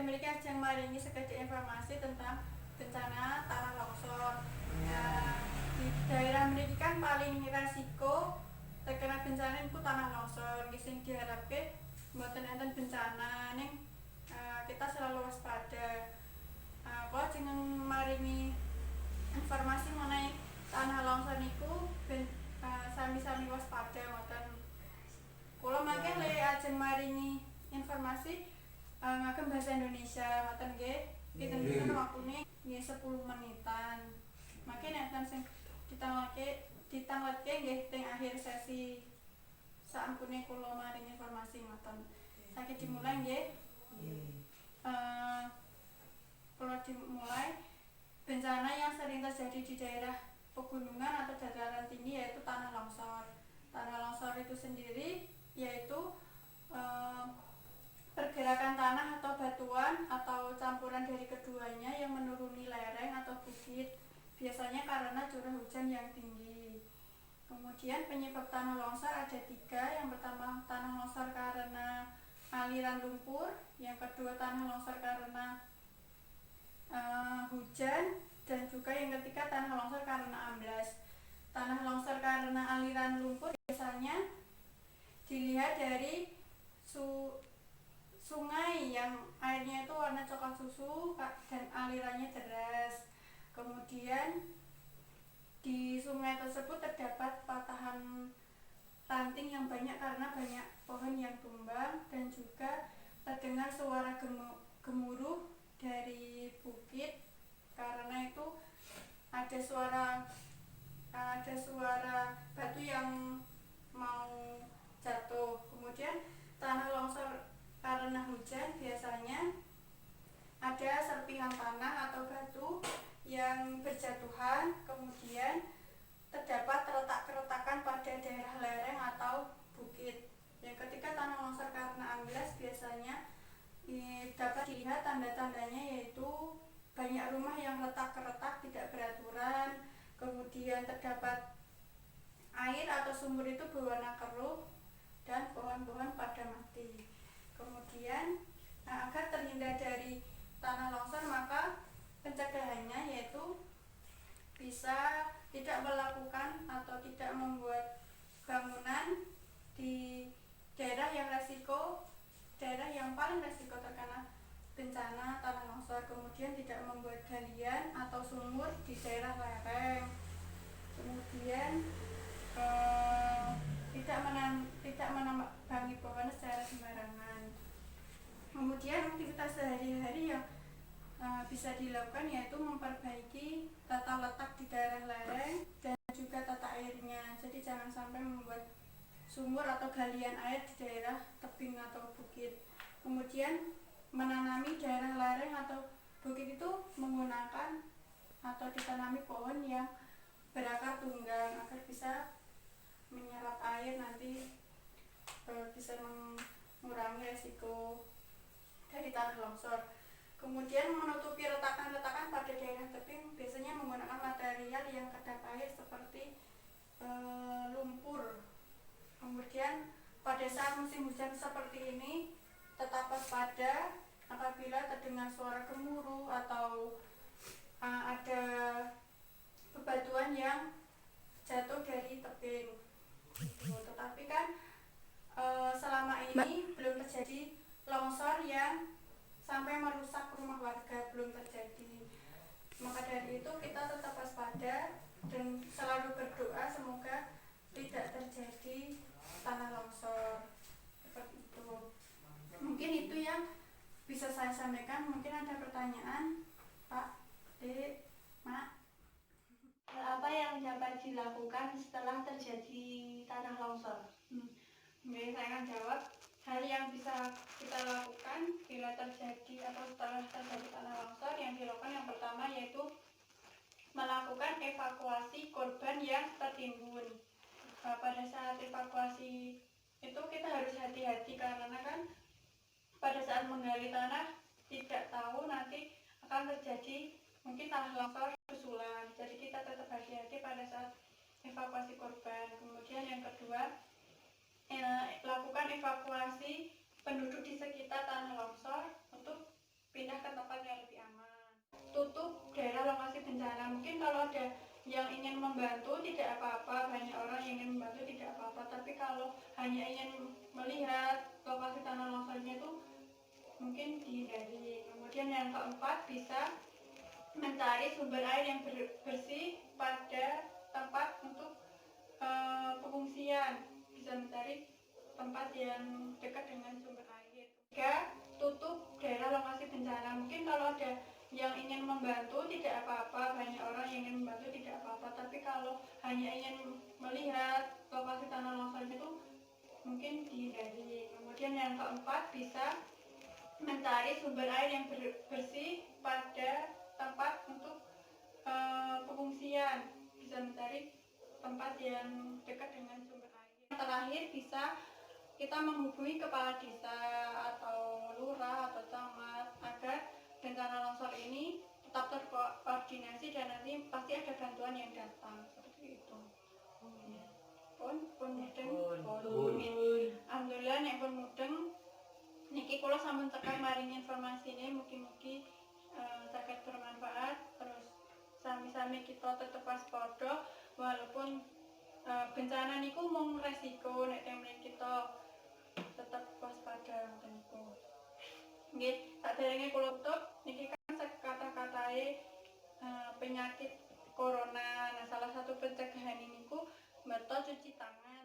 mereka ajeng maringi sekedhik informasi tentang bencana tanah longsor. Nah, di daerah mereka kan paling resiko terkena bencana itu tanah longsor. Sing diharapke mboten enten bencana ning kita selalu waspada. Kalau jeneng maringi informasi mengenai tanah longsor niku ben sami-sami waspada ngoten. Kula mangke le ajeng maringi informasi ngagem bahasa Indonesia ngoten nggih. Pinten-pinten waktune nggih 10 menitan. Mangke nek sing ditangletke nggih teng akhir sesi sampune kula maringi informasi ngoten. Saiki dimulai nggih. Kalau dimulai, bencana yang sering terjadi di daerah pegunungan atau dataran tinggi yaitu tanah longsor. Tanah longsor itu sendiri yaitu pergerakan tanah atau batuan atau campuran dari keduanya yang menuruni lereng atau bukit, biasanya karena curah hujan yang tinggi. Kemudian penyebab tanah longsor ada 3. Yang pertama, tanah longsor karena aliran lumpur. Yang kedua, tanah longsor karena hujan. Dan juga yang ketiga, tanah longsor karena amblas. Tanah longsor karena aliran lumpur biasanya dilihat dari sungai yang airnya itu warna coklat susu dan alirannya deras. Kemudian di sungai tersebut terdapat patahan ranting yang banyak karena banyak pohon yang tumbang, dan juga terdengar suara gemuruh dari bukit karena itu ada suara batu yang mau jatuh. Kemudian tanah longsor karena hujan biasanya ada serpihan tanah atau batu yang berjatuhan, kemudian terdapat retak-keretakan pada daerah lereng atau bukit. Yang ketiga, tanah longsor karena amblas biasanya dapat dilihat tanda-tandanya yaitu banyak rumah yang retak-keretak tidak beraturan, kemudian terdapat air atau sumur itu berwarna keruh, dan pohon-pohon pada mati. Kemudian agar terhindar dari tanah longsor, maka pencegahannya yaitu bisa tidak melakukan atau tidak membuat bangunan di daerah yang paling resiko terkena bencana tanah longsor. Kemudian tidak membuat galian atau sumur di daerah lereng. Kemudian tidak menebangi pohon secara sembarangan. Kemudian aktivitas sehari-hari yang bisa dilakukan yaitu memperbaiki tata letak di daerah lereng dan juga tata airnya. Jadi jangan sampai membuat sumur atau galian air di daerah tebing atau bukit. Kemudian menanami daerah lereng atau bukit itu menggunakan atau ditanami pohon yang berakar tunggang agar bisa menyerap air, nanti bisa mengurangi resiko dari tanah longsor. Kemudian menutupi retakan-retakan pada daerah tebing biasanya menggunakan material yang kedap air seperti lumpur. Kemudian pada saat musim hujan seperti ini tetap waspada apabila terdengar suara gemuruh atau ada bebatuan yang jatuh dari tebing. Tetapi kan selama ini belum terjadi longsor yang sampai merusak rumah warga, belum terjadi. Maka dari itu kita tetap waspada dan selalu berdoa semoga tidak terjadi tanah longsor seperti itu. Mungkin itu yang bisa saya sampaikan. Mungkin ada pertanyaan, Pak, Dek, Mak. Hal apa yang dapat dilakukan setelah terjadi tanah longsor? Oke, saya akan jawab. Hal yang bisa kita lakukan bila terjadi atau setelah terjadi tanah longsor, yang dilakukan yang pertama yaitu melakukan evakuasi korban yang tertimbun. Pada saat evakuasi itu kita harus hati-hati karena kan pada saat menggali tanah tidak tahu nanti akan terjadi mungkin tanah longsor susulan. Jadi kita tetap hati-hati pada saat evakuasi korban. Kemudian yang kedua, lakukan evakuasi penduduk di sekitar tanah longsor untuk pindah ke tempat yang lebih aman. Tutup daerah lokasi bencana. Mungkin kalau ada yang ingin membantu tidak apa-apa, banyak orang yang ingin membantu tidak apa-apa, tapi kalau hanya ingin melihat lokasi tanah longsornya itu mungkin dihindari. Kemudian yang keempat, bisa mencari sumber air yang bersih pada tempat untuk pengungsian, bisa mencari tempat yang dekat dengan sumber air. Tiga, tutup daerah lokasi bencana. Mungkin kalau ada yang ingin membantu tidak apa-apa, banyak orang yang ingin membantu tidak apa-apa, tapi kalau hanya ingin melihat lokasi tanah longsor itu mungkin dihindari. Kemudian yang keempat, bisa mencari sumber air yang bersih pada tempat untuk pengungsian, bisa mencari tempat yang dekat dengan sumber air. Yang terakhir, bisa kita menghubungi kepala desa atau lurah atau camat agar bencana longsor ini tetap terkoordinasi dan nanti pasti ada bantuan yang datang seperti itu. Pun mudeng. Alhamdulillah nek pun mudeng niki kula sampun cekak maring informasi ini, mugi-mugi saged bermanfaat. Terus sami-sami kita tetep waspada walaupun bencana niku mung resiko, nek temene kita tetap waspada ngoten niku. Nggih, saderenge kula tutup niki kan kata-katae penyakit corona. Nah, salah satu pencegahan niku mbeta cuci tangan.